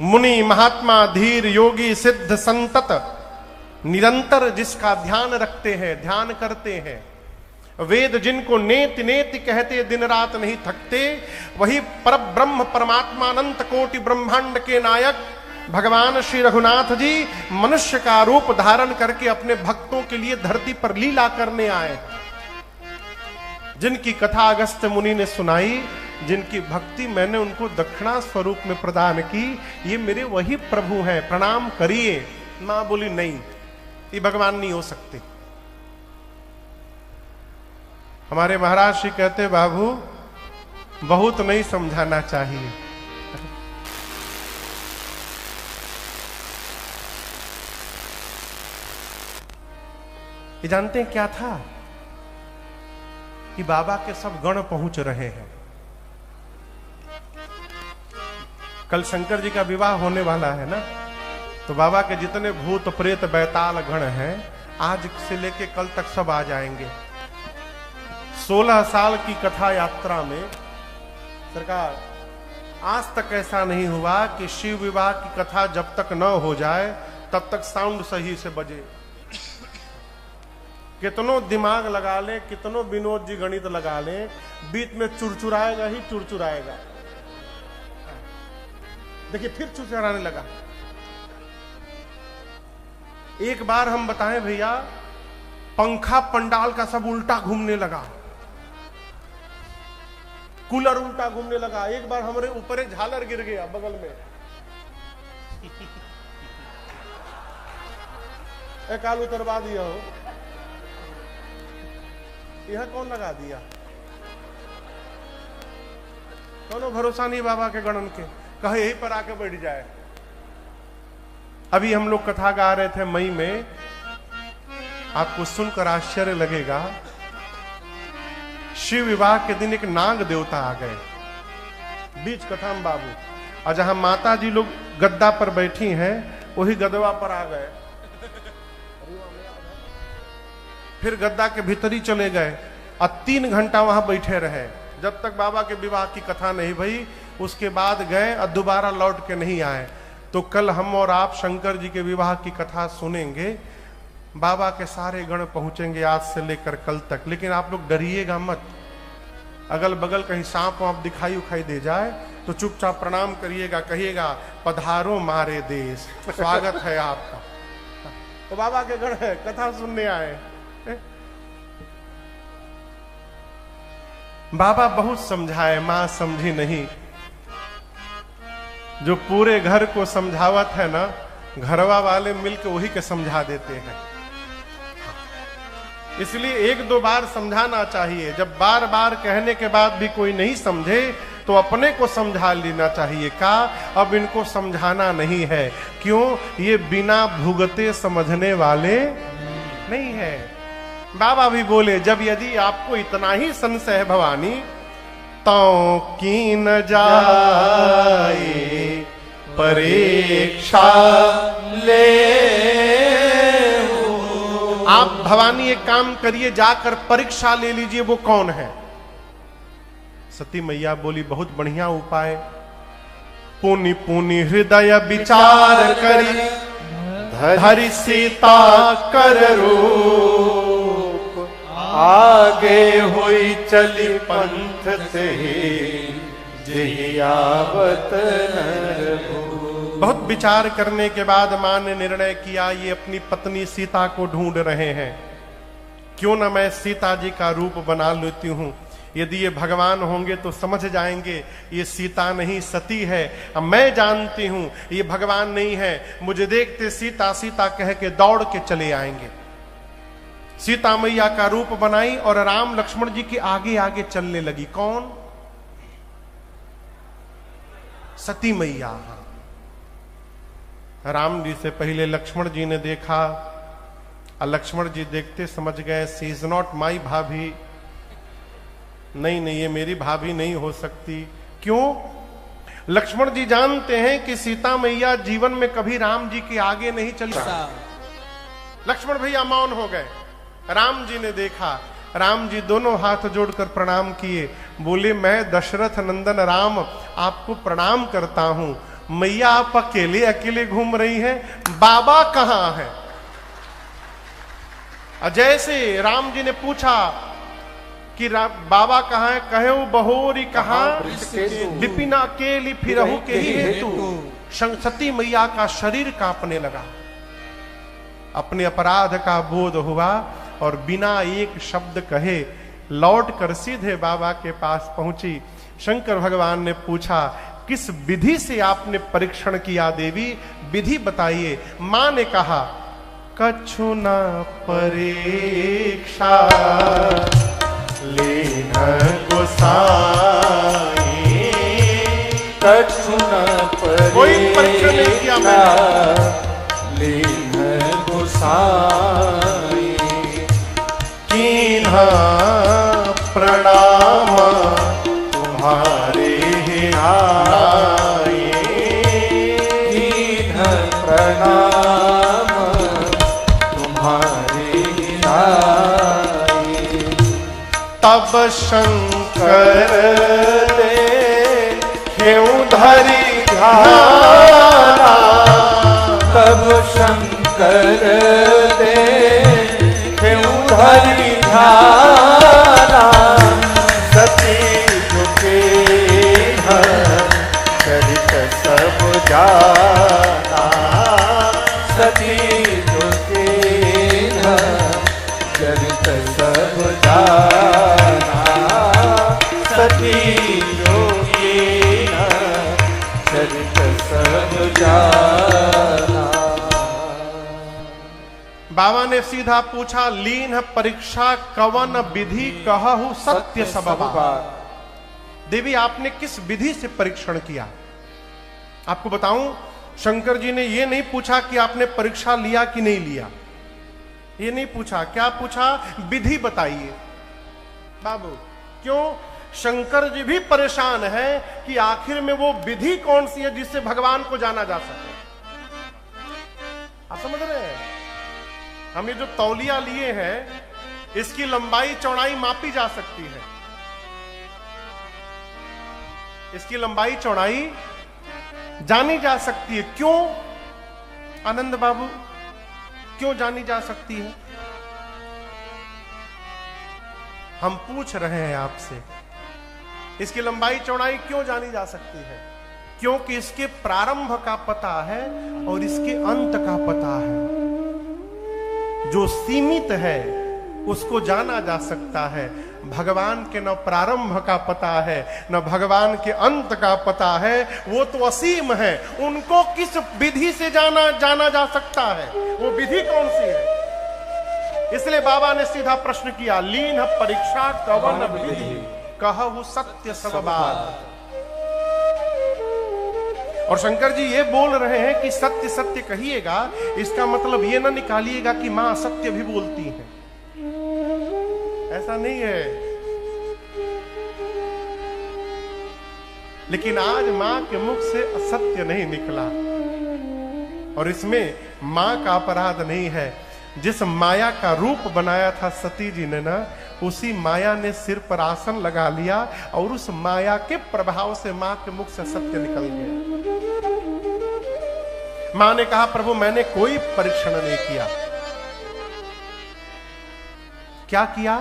मुनि महात्मा धीर योगी सिद्ध संतत निरंतर जिसका ध्यान रखते हैं, ध्यान करते हैं, वेद जिनको नेति नेति कहते दिन रात नहीं थकते, वही पर ब्रह्म परमात्मा अनंत कोटि ब्रह्मांड के नायक भगवान श्री रघुनाथ जी मनुष्य का रूप धारण करके अपने भक्तों के लिए धरती पर लीला करने आए। जिनकी कथा अगस्त्य मुनि ने सुनाई, जिनकी भक्ति मैंने उनको दक्षिणा स्वरूप में प्रदान की, ये मेरे वही प्रभु हैं, प्रणाम करिए। मां बोली, नहीं, ये भगवान नहीं हो सकते। हमारे महाराज श्री कहते, बाबू बहुत नहीं समझाना चाहिए। ये जानते हैं क्या था कि बाबा के सब गण पहुंच रहे हैं। कल शंकर जी का विवाह होने वाला है ना, तो बाबा के जितने भूत प्रेत बैताल गण हैं आज से लेके कल तक सब आ जाएंगे। 16 साल की कथा यात्रा में सरकार आज तक ऐसा नहीं हुआ कि शिव विवाह की कथा जब तक न हो जाए तब तक साउंड सही से बजे। कितनों दिमाग लगा ले, कितनों विनोद जी गणित लगा ले, बीच में चुरचुराएगा ही चुरचुराएगा। देखिए फिर चुरचुराने लगा। एक बार हम बताएं भैया, पंखा पंडाल का सब उल्टा घूमने लगा, कूलर उल्टा घूमने लगा। एक बार हमारे ऊपर एक झालर गिर गया बगल में। काल उतरवा दिया हो, यह कौन लगा दिया? कोनो भरोसा नहीं बाबा के गणन के, कहे यहीं पर आके बैठ जाए। अभी हम लोग कथा गा रहे थे मई में, आपको सुनकर आश्चर्य लगेगा। शिव विवाह के दिन एक नाग देवता आ गए बीच कथा में बाबू, और जहां माता जी लोग गद्दा पर बैठी हैं वही गदवा पर आ गए। फिर गद्दा के भीतर ही चले गए और 3 घंटा वहां बैठे रहे जब तक बाबा के विवाह की कथा नहीं भई। उसके बाद गए और दोबारा लौट के नहीं आए। तो कल हम और आप शंकर जी के विवाह की कथा सुनेंगे। बाबा के सारे गण पहुंचेंगे आज से लेकर कल तक। लेकिन आप लोग डरिएगा मत, अगल बगल कहीं सांप वाप दिखाई उखाई दे जाए तो चुपचाप प्रणाम करिएगा, कहिएगा पधारो मारे देश, स्वागत है आपका। तो बाबा के गण है, कथा सुनने आए। बाबा बहुत समझाए, मां समझी नहीं। जो पूरे घर को समझावत है ना, घरवा वाले मिलकर वही के समझा देते हैं। इसलिए 1-2 बार समझाना चाहिए। जब बार बार कहने के बाद भी कोई नहीं समझे तो अपने को समझा लेना चाहिए। का अब इनको समझाना नहीं है, क्यों? ये बिना भुगते समझने वाले नहीं है। बाबा भी बोले, जब यदि आपको इतना ही संशय है भवानी, तो की न जाए परीक्षा ले। आप भवानी एक काम करिए, जाकर परीक्षा ले लीजिए वो कौन है। सती मैया बोली, बहुत बढ़िया उपाय। पुनि पुनि हृदय विचार करी, धरि सीता कर रूप। आगे हुई चली पंथ से, जेहि आवत नर। बहुत विचार करने के बाद मां ने निर्णय किया, ये अपनी पत्नी सीता को ढूंढ रहे हैं, क्यों ना मैं सीता जी का रूप बना लेती हूं। यदि ये भगवान होंगे तो समझ जाएंगे ये सीता नहीं सती है। अब मैं जानती हूं ये भगवान नहीं है, मुझे देखते सीता सीता कह के दौड़ के चले आएंगे। सीता मैया का रूप बनाई और राम लक्ष्मण जी के आगे आगे चलने लगी। कौन? सती मैया। राम जी से पहले लक्ष्मण जी ने देखा, और लक्ष्मण जी देखते समझ गए शी इज नॉट माई भाभी। नहीं नहीं, ये मेरी भाभी नहीं हो सकती। क्यों? लक्ष्मण जी जानते हैं कि सीता मैया जीवन में कभी राम जी के आगे नहीं चली। लक्ष्मण भैया मौन हो गए। राम जी ने देखा, राम जी दोनों हाथ जोड़कर प्रणाम किए, बोले मैं दशरथ नंदन राम आपको प्रणाम करता हूं। मैया आप अकेले अकेले घूम रही हैं, बाबा कहां है? जैसे राम जी ने पूछा कि बाबा कहां है, कहे वो बहोरी कहां विपिन अकेली फिरहु के ही हेतु। सती मैया का शरीर कांपने लगा, अपने अपराध का बोध हुआ और बिना एक शब्द कहे लौट कर सीधे बाबा के पास पहुंची। शंकर भगवान ने पूछा, किस विधि से आपने परीक्षण किया देवी, विधि बताइए। मां ने कहा, कछु न परीक्षा लेन गोसाई। कछु न कोई परीक्षा नहीं किया मैंने। लीन गोसाई कीन्हा प्रणाम तुम्हारे ही आए। कीन्ह प्रणाम तुम्हारे ही आए। तब शंकर दे क्यों धरी ध्याना। तब शंकर दे क्यों धरी ध्याना। सती झुके चरित सब जाना। सती झुके चरित सब जाना। सती झुके चरित सब जाना। बाबा ने सीधा पूछा, लीन परीक्षा कवन विधि कहु सत्य सबबा। देवी आपने किस विधि से परीक्षण किया? आपको बताऊं, शंकर जी ने यह नहीं पूछा कि आपने परीक्षा लिया कि नहीं लिया, ये नहीं पूछा। क्या पूछा? विधि बताइए। बाबू क्यों? शंकर जी भी परेशान है कि आखिर में वो विधि कौन सी है जिससे भगवान को जाना जा सके। आप समझ रहे हैं? हम ये जो तौलिया लिए हैं, इसकी लंबाई चौड़ाई मापी जा सकती है। इसकी लंबाई चौड़ाई जानी जा सकती है। क्यों आनंद बाबू, क्यों जानी जा सकती है? हम पूछ रहे हैं आपसे, इसकी लंबाई चौड़ाई क्यों जानी जा सकती है? क्योंकि इसके प्रारंभ का पता है और इसके अंत का पता है। जो सीमित है उसको जाना जा सकता है। भगवान के न प्रारंभ का पता है न भगवान के अंत का पता है। वो तो असीम है, उनको किस विधि से जाना जा सकता है? वो विधि कौन सी है? इसलिए बाबा ने सीधा प्रश्न किया, लीन परीक्षा कवन विधि कहु सत्य सब बात। और शंकर जी ये बोल रहे हैं कि सत्य सत्य कहिएगा, इसका मतलब ये ना निकालिएगा कि मां सत्य भी बोलती हैं। ऐसा नहीं है। लेकिन आज मां के मुख से असत्य नहीं निकला, और इसमें मां का अपराध नहीं है। जिस माया का रूप बनाया था सती जी ने ना, उसी माया ने सिर पर आसन लगा लिया और उस माया के प्रभाव से मां के मुख से सत्य निकल गया। मां ने कहा, प्रभु मैंने कोई परीक्षण नहीं किया। क्या किया?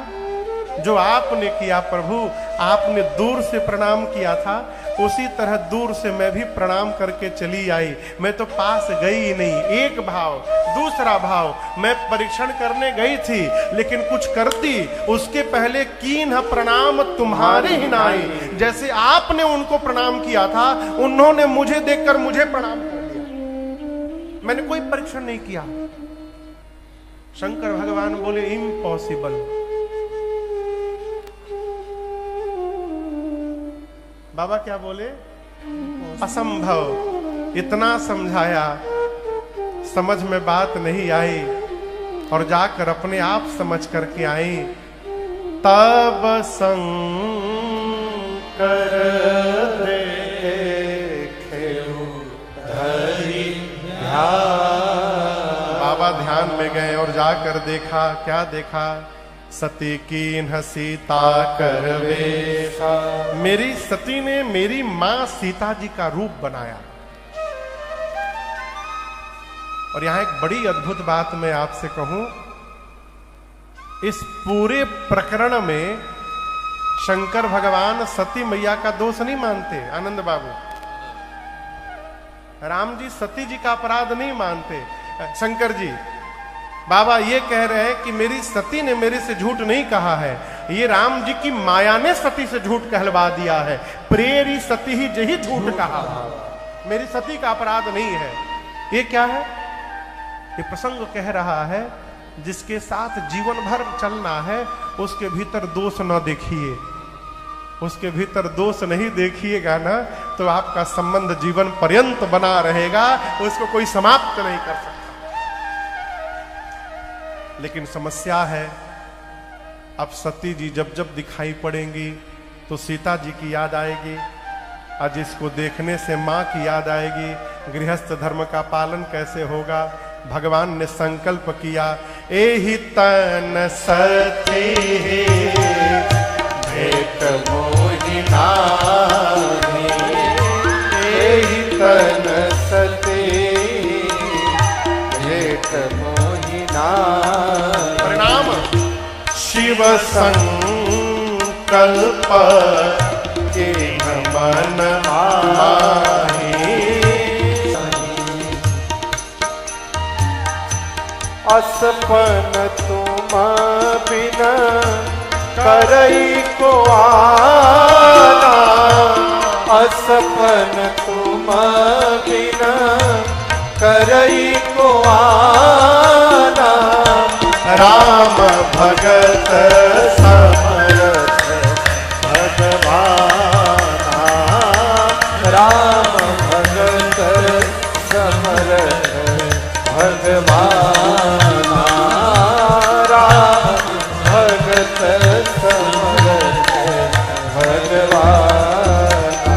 जो आपने किया प्रभु, आपने दूर से प्रणाम किया था, उसी तरह दूर से मैं भी प्रणाम करके चली आई। मैं तो पास गई ही नहीं। एक भाव, दूसरा भाव, मैं परीक्षण करने गई थी, लेकिन कुछ करती उसके पहले कीन्ह प्रणाम तुम्हारे ही नाई। जैसे आपने उनको प्रणाम किया था, उन्होंने मुझे देखकर मुझे प्रणाम कर लिया। मैंने कोई परीक्षण नहीं किया। शंकर भगवान बोले, इम्पॉसिबल। बाबा क्या बोले? असंभव। इतना समझाया, समझ में बात नहीं आई, और जाकर अपने आप समझ करके आई। तब शंकर देखेउ धरि ध्यान। बाबा ध्यान में गए और जाकर देखा। क्या देखा? सती कीन्ह सीता कर वेशा। मेरी सती ने मेरी मां सीता जी का रूप बनाया। और यहां एक बड़ी अद्भुत बात मैं आपसे कहूं, इस पूरे प्रकरण में शंकर भगवान सती मैया का दोष नहीं मानते। आनंद बाबू, राम जी सती जी का अपराध नहीं मानते। शंकर जी, बाबा ये कह रहे हैं कि मेरी सती ने मेरे से झूठ नहीं कहा है, ये राम जी की माया ने सती से झूठ कहलवा दिया है। प्रेरी सती ही जही झूठ कहा, मेरी सती का अपराध नहीं है। ये क्या है? ये प्रसंग कह रहा है, जिसके साथ जीवन भर चलना है उसके भीतर दोष न देखिए। उसके भीतर दोष नहीं देखिएगा ना, तो आपका संबंध जीवन पर्यंत बना रहेगा, उसको कोई समाप्त नहीं कर सकता। लेकिन समस्या है, अब सती जी जब जब दिखाई पड़ेंगी तो सीता जी की याद आएगी, आज इसको देखने से माँ की याद आएगी। गृहस्थ धर्म का पालन कैसे होगा? भगवान ने संकल्प किया, एहि तन सती भेट मोहि नाहि, एहि तन सती भेट मोहि नाहि। परिणाम शिव संकल्प के मन माहि, असपन तुम बिना करई को आना, असपन तुम बिना करई को आना। राम भगत समरथ भगवाना, राम भगत समरथ भगवाना, राम भगत समरथ भगवाना।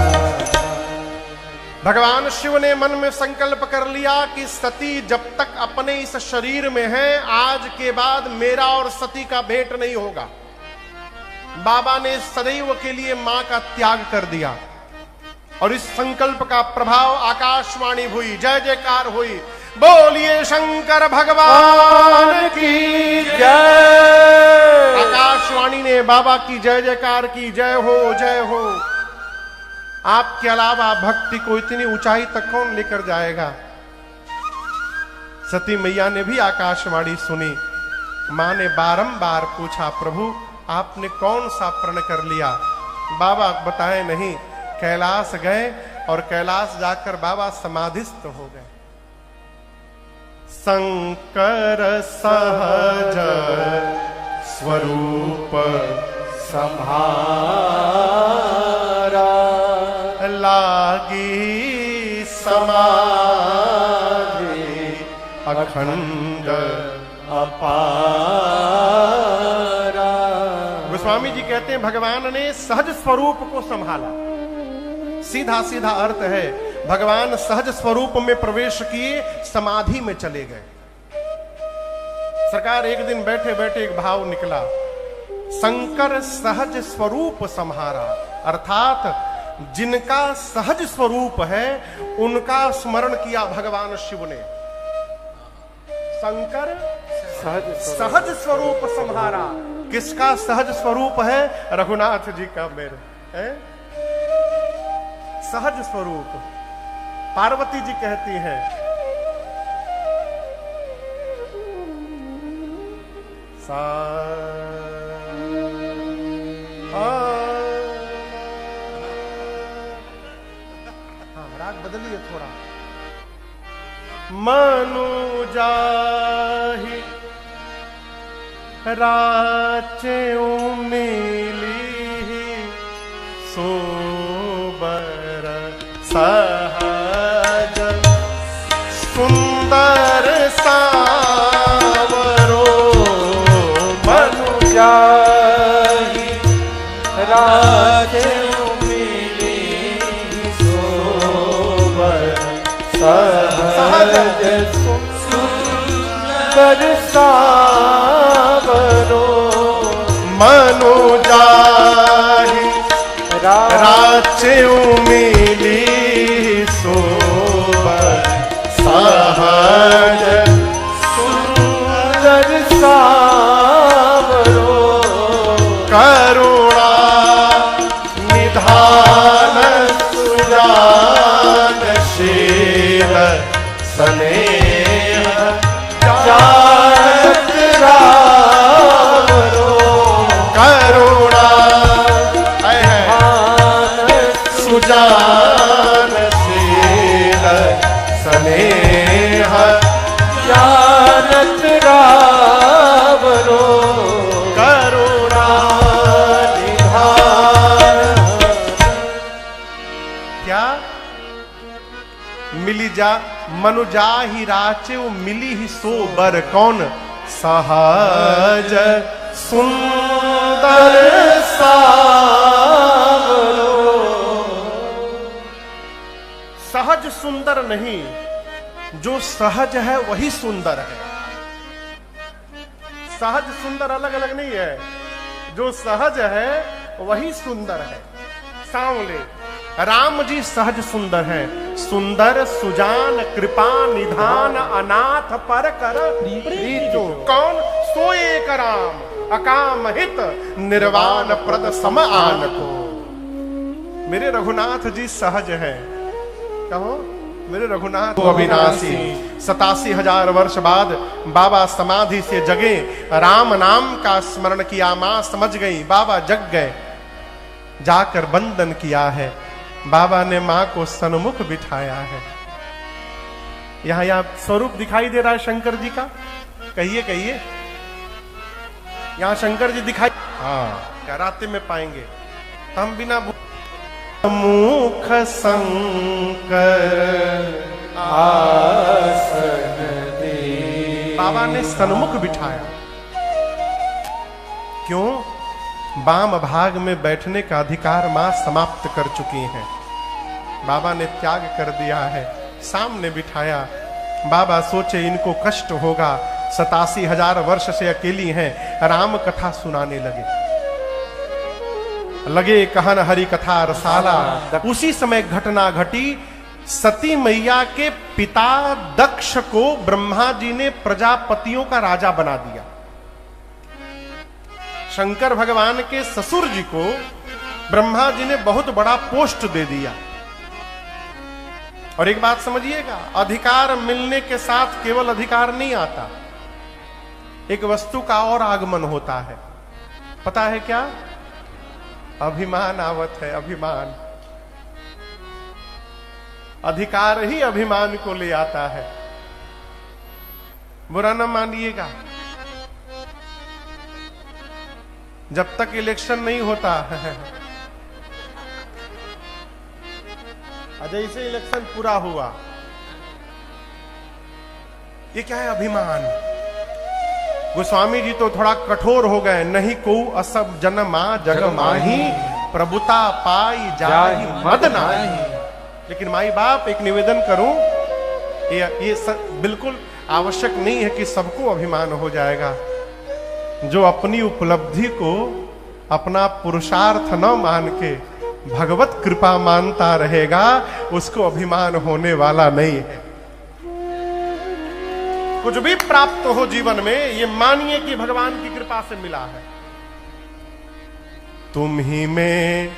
भगवान शिव ने मन में संकल्प कर लिया कि सती जब तक अपने इस शरीर में है, आज के बाद मेरा और सती का भेंट नहीं होगा। बाबा ने सदैव के लिए मां का त्याग कर दिया और इस संकल्प का प्रभाव आकाशवाणी हुई, जय जयकार हुई, बोलिए शंकर भगवान की जय। आकाशवाणी ने बाबा की जय जयकार की, जय हो जय हो। आपके अलावा भक्ति को इतनी ऊंचाई तक कौन लेकर जाएगा? सती मैया ने भी आकाशवाणी सुनी। मां ने बारंबार पूछा, प्रभु आपने कौन सा प्रण कर लिया? बाबा बताए नहीं। कैलाश गए और कैलाश जाकर बाबा समाधिस्थ हो गए। शंकर सहज स्वरूप संहारा, लागी समाधि अखंड अपारा। गोस्वामी जी कहते हैं भगवान ने सहज स्वरूप को संभाला। सीधा सीधा अर्थ है, भगवान सहज स्वरूप में प्रवेश किए, समाधि में चले गए। सरकार एक दिन बैठे बैठे एक भाव निकला, शंकर सहज स्वरूप संहारा, अर्थात जिनका सहज स्वरूप है उनका स्मरण किया भगवान शिव ने। शंकर सहज स्वरूप संहारा। किसका सहज स्वरूप है? रघुनाथ जी का मेरे है? सहज स्वरूप। पार्वती जी कहती हैं, राग बदलिए थोड़ा। मनु जाहि राचे मिली सोबर सहज सुंदर सावरो। मनु जाहि राचे मिली सोबर सहज सुंदर सावरो। मनु जाहि राचे मिली सोबर सहज सुंदर सावरो। करुणा निधान सुजानशील स्नेह जानत रावरो। करुणा सुजानशील स्नेह जानत रावरो। करुणा निधान मिली जा मनुजा ही राचे वो मिली ही सोबर कौन सहज सुंदर सावरो। सहज सुंदर नहीं, जो सहज है वही सुंदर है। सहज सुंदर अलग अलग नहीं है, जो सहज है वही सुंदर है। सांवले राम जी सहज सुंदर है, सुंदर सुजान कृपा निधान अनाथ पर कर प्रीतो। कौन सोए एक राम अकाम हित निर्वाण प्रद सम आन को। मेरे रघुनाथ जी सहज है। कहो मेरे रघुनाथ अविनाशी। 87,000 वर्ष बाद बाबा समाधि से जगे, राम नाम का स्मरण किया, मां समझ गई, बाबा जग गए, जाकर बंदन किया है। बाबा ने मां को सन्मुख बिठाया है। यहां स्वरूप दिखाई दे रहा है शंकर जी का। कहिए कहिए, यहां शंकर जी दिखाई, हाँ क्या रात्रि में पाएंगे हम बिना मुख शंकर आसन दे। बाबा ने सन्मुख बिठाया। क्यों? वाम भाग में बैठने का अधिकार मां समाप्त कर चुकी हैं। बाबा ने त्याग कर दिया है, सामने बिठाया। बाबा सोचे इनको कष्ट होगा, 87,000 वर्ष से अकेली हैं, राम कथा सुनाने लगे कहन हरि कथा रसाला। उसी समय घटना घटी, सती मैया के पिता दक्ष को ब्रह्मा जी ने प्रजापतियों का राजा बना दिया। शंकर भगवान के ससुर जी को ब्रह्मा जी ने बहुत बड़ा पोस्ट दे दिया। और एक बात समझिएगा, अधिकार मिलने के साथ केवल अधिकार नहीं आता, एक वस्तु का और आगमन होता है। पता है क्या? अभिमान आवत है। अभिमान, अधिकार ही अभिमान को ले आता है। बुरा न मानिएगा, जब तक इलेक्शन नहीं होता जैसे इलेक्शन पूरा हुआ, ये क्या है? अभिमान। गोस्वामी जी तो थोड़ा कठोर हो गए। नहीं को असब जनमा जग माही, प्रभुता पाई जाहि मद नाही। लेकिन माई बाप, एक निवेदन करूं, ये बिल्कुल आवश्यक नहीं है कि सबको अभिमान हो जाएगा। जो अपनी उपलब्धि को अपना पुरुषार्थ न मान के भगवत कृपा मानता रहेगा, उसको अभिमान होने वाला नहीं है। कुछ भी प्राप्त हो जीवन में, ये मानिए कि भगवान की कृपा से मिला है। तुम ही में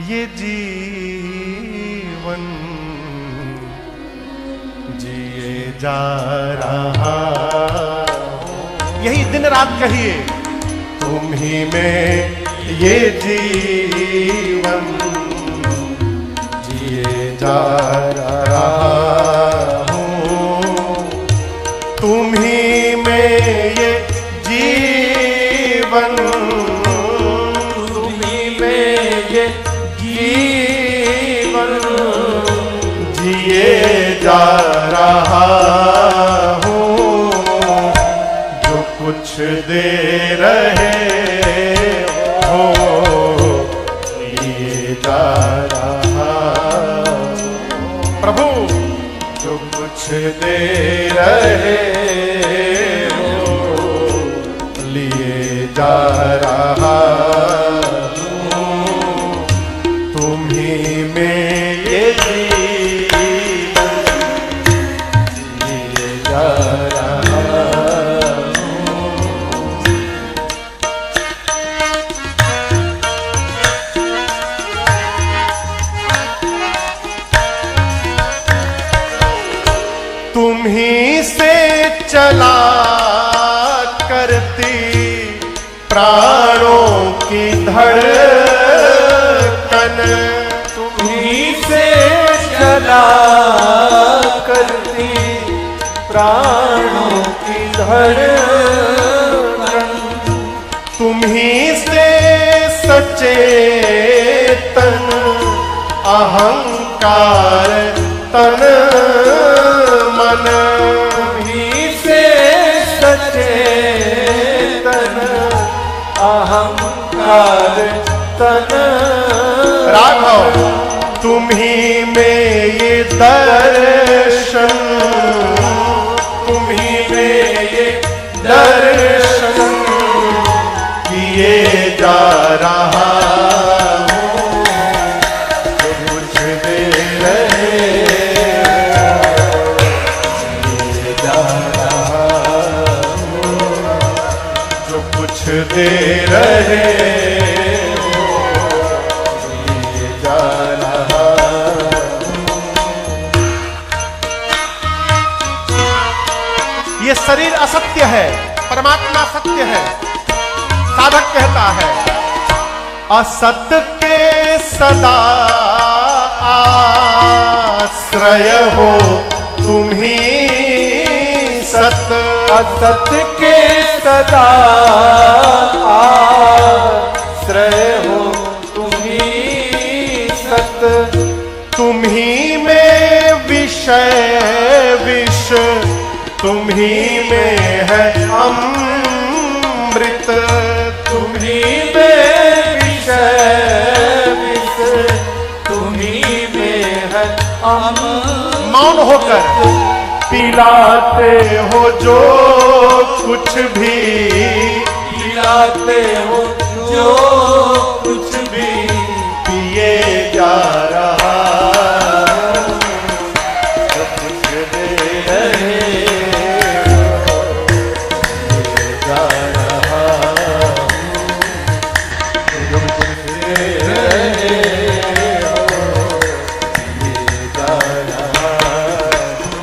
ये जीवन जिए जा रहा, यही दिन रात कहिए, तुम ही में ये जीवन जिए जा रहा हूँ। तुम ही में ये जीवन, तुम ही में ये जीवन जिए जा रहा हूँ। जो कुछ दे रहे हो लिए जा रहा, प्रभु जो कुछ दे रहे हो लिए जा रहा हूँ। तुम ही में ये जीवन लिए जा रहा। तुम ही से चला करती प्राणों की धड़कन, तुम ही से चला करती प्राणों की धड़कन। तुम ही से सचेतन अहंकार तन मन, तुम्हीं से सचेतन अहंकार तन। राघव तुम्हीं में ये दर्शन, तुम्हीं में ये दर्शन किए जा रहा हूँ, जो कुछ दे रहे किए जा रहा हूँ, जो कुछ दे रहे किए जा रहा हूँ। ये शरीर असत्य है, परमात्मा सत्य है। साधक कहता है असत के सदा आश्रय हो तुम्ही सत, असत के सदा आश्रय हो तुम्हीं सत। तुम्ही में विषय विष, तुम्ही में है अमृत, तुम्हीं में विषय विष, तुम्हीं में है अमृत। मौन होकर पिलाते हो जो कुछ भी, पिलाते हो जो कुछ भी पिए जा रहा हूँ, जो कुछ दे रहे पिए जा रहा हूँ, जो कुछ दे रहे पिए जा रहा हूँ।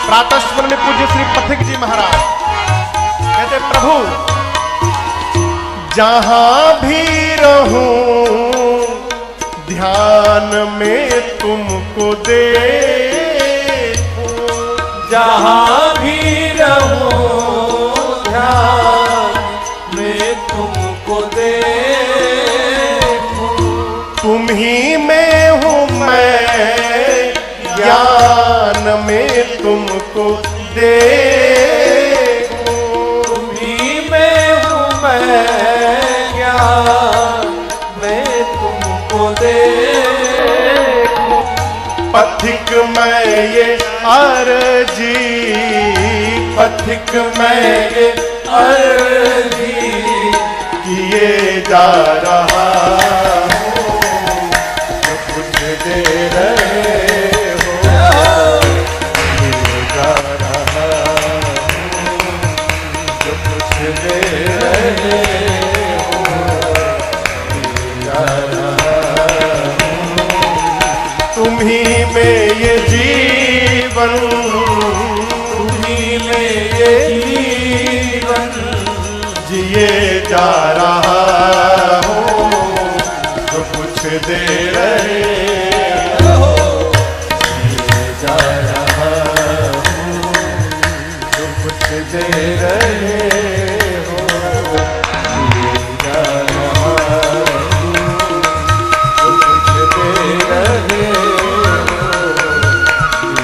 प्रातः स्मरण पूज्य श्री पथिक जी महाराज कहते प्रभु जहां भी रहूं ध्यान में तुमको देखूं, जहाँ भी रहूं ध्यान में तुमको देखूं। तुम ही में हूँ मैं ज्ञान में तुमको देखूं, तुम्हीं में हूँ मैं ज्ञान में तुमको देखूं। पथिक मैं ये अर्जी, पथिक मैं ये अर्जी किए जा रहा हूँ, जो कुछ दे रहे हो किए जा रहा हूँ, जो कुछ दे रहे हो किए जा रहा हूँ। तुम्ही में ये जीवन, तुम्हीं में ये जीवन जिए जा रहा हूँ, जो कुछ दे रहे हो जिए जा रहा हूँ, जो कुछ दे रहे हो जिए जा रहा हूँ, जो कुछ दे रहे हो जिए जा रहा हूँ।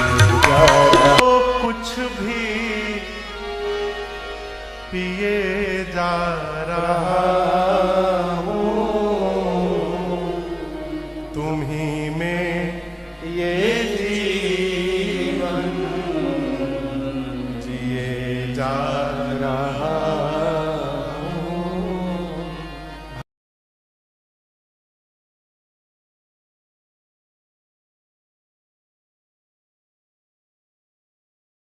कुछ भी पिए जा रहा हूँ, तुम्ही में ये जीवन जिए जा